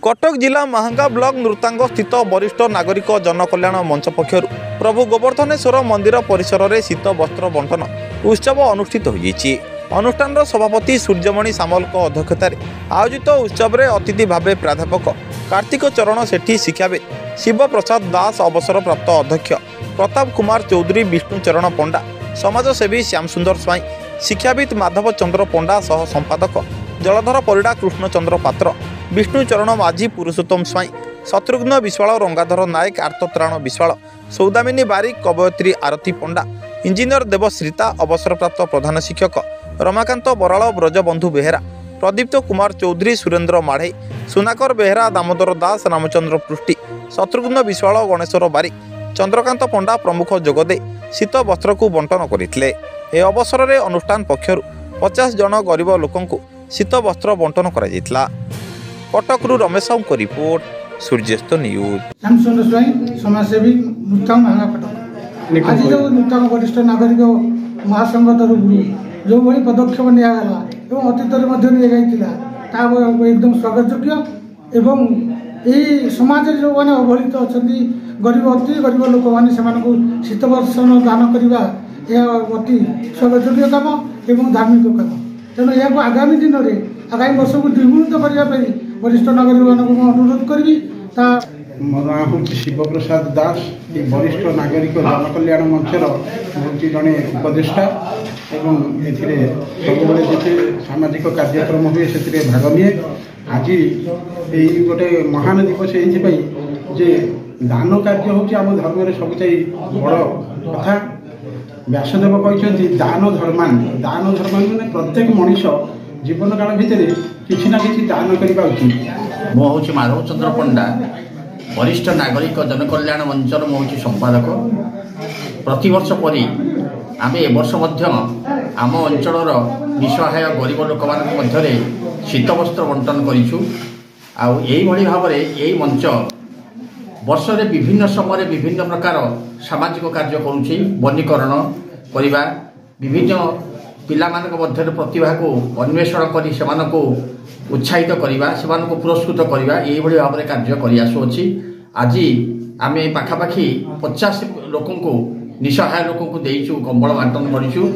कटक जिला महांगा ब्लॉक नृतांग स्थित वरिष्ठ नागरिक जनकल्याण मंच पक्षर प्रभु गोवर्धनेश्वर मंदिर परिसर में शीत वस्त्र बंटन उत्सव अनुष्ठित होईछि। अनुष्ठान सभापति सूर्यमणि सामल अध्यक्षतार आयोजित उत्सव में अतिथि भाव प्राध्यापक कार्तिक चरण सेठी शिक्षाविद शिव प्रसाद दास अवसर प्राप्त अध्यक्ष प्रताप कुमार चौधरी विष्णुचरण पंडा समाजसेवी श्याम सुंदर स्वाई शिक्षाविद माधव चंद्र पंडा सह संपादक जलधर परिडा कृष्णचंद्र पात्र विष्णुचरण माझी पुरुषोत्तम स्वाई शत्रुघ्न विश्वाल रंगाधर नायक आर्तत्राण विश्वाल सौदामिनी बारिक कवयत्री आरती पंडा इंजीनियर देवश्रीता अवसरप्राप्त प्रधान शिक्षक रमाकांत बराल ब्रजबंधु बेहेरा प्रदीप्त कुमार चौधरी सुरेन्द्र माढ़े सुनाकर बेहेरा दामोदर दास रामचंद्र पृष्टि शत्रुघ्न विश्वाल गणेश्वर बारिक चंद्रकांत पंडा प्रमुख जोगदे शीत वस्त्र को बंटन करते। ए अवसर में अनुष्ठान पक्षर 50 जन गरीब लोकंकु शीत वस्त्र बंटन कर कटकरू रमेश साहू रिपोर्ट सूर्यस्त न्यूज। समाजसेवी नृतांग महांगा कटक आज जो नृतांग वरिष्ठ नागरिक महासंघ तरफ जो भाई पदक्षेप निगला अतीत एकदम स्वागत एवं यही समाज जो मैंने अवहेलित अच्छा गरीब अति गरीब लोक मैंने शीत वर्षण दान करने अति स्वागत काम एवं धार्मिक काम तेणु यह आगामी दिन में आगामी वर्ष को द्विगुणित करने वरिष्ठ नागरिक मानक अनुरोध करी। मो ना हूँ शिव प्रसाद दास ये वरिष्ठ नागरिक जनकल्याण मंचर हूँ जड़े उपदेष्टा एवं सब सामाजिक कार्यक्रम हुए से भाग निए। आज यही गोटे महान दिवस ये दान कार्य हूँ आम धर्म सबुचाई बड़ कथा। व्यासदेव कहते दान धर्मान मैंने प्रत्येक मनीष जीवन काल भितर किसी ना कि दान करवा उचित। मो हूँ माधव चंद्र पंडा वरिष्ठ नागरिक जनकल्याण मंचर मो हूँ संपादक। प्रतिवर्ष परी आम ए वर्ष आम अंचल निसहाय गरीब लोक मध्य शीत वस्त्र बंटन करूँ। आई भाव में यही मंच वर्ष में विभिन्न समय विभिन्न प्रकार सामाजिक कार्य करुँच वनीकरण करवा विभिन्न पिला मध्य प्रतिभा को अन्वेषण कर उत्साहित करवा से पुरस्कृत करवा यही भाव में कार्य करआसुअछि। आज आम पाखापाखि 50 लोक निसहाय लोक को देचु कंबल बांटन करूँ।